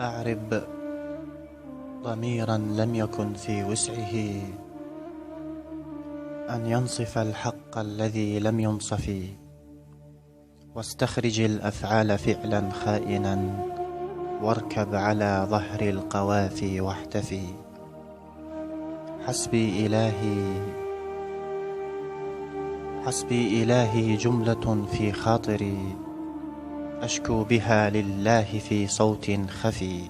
أعرب ضميرا لم يكن في وسعه أن ينصف الحق الذي لم ينصف، واستخرج الأفعال فعلا خائنا، واركب على ظهر القوافي واحتفي. حسبي إلهي جملة في خاطري، أشكو بها لله في صوت خفي،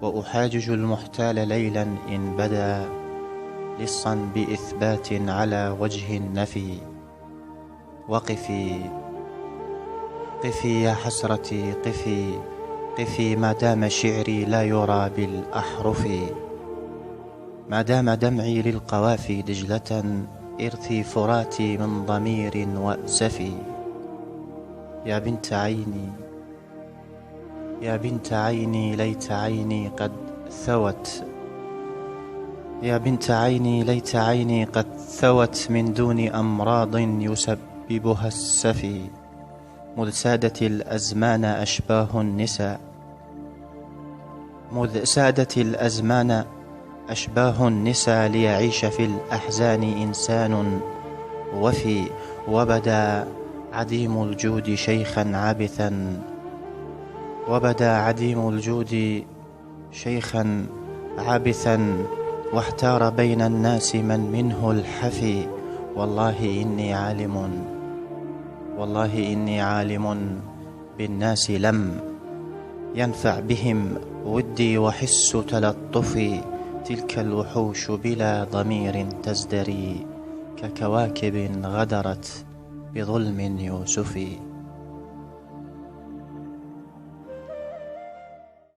وأحاجج المحتال ليلا إن بدا لصا بإثبات على وجه النفي. وقفي قفي يا حسرتي قفي قفي، ما دام شعري لا يرى بالأحرف، ما دام دمعي للقوافي دجلة، إرثي فراتي من ضمير وأسفي. يا بنت عيني يا بنت عيني ليت عيني قد ثوت، يا بنت عيني ليت عيني قد ثوت من دون أمراض يسببها السفي. مذ سادت الأزمان أشباه النساء، مذ سادت الأزمان أشباه النساء، ليعيش في الأحزان إنسان وفي. وبدا عديم الجود شيخا عابثا، وبدا عديم الجود شيخا عابثا، واحتار بين الناس من منه الحفي. والله إني عالم بالناس لم ينفع بهم ودي وحس تلطفي. تلك الوحوش بلا ضمير تزدري، ككواكب غدرت بظلم يوسف.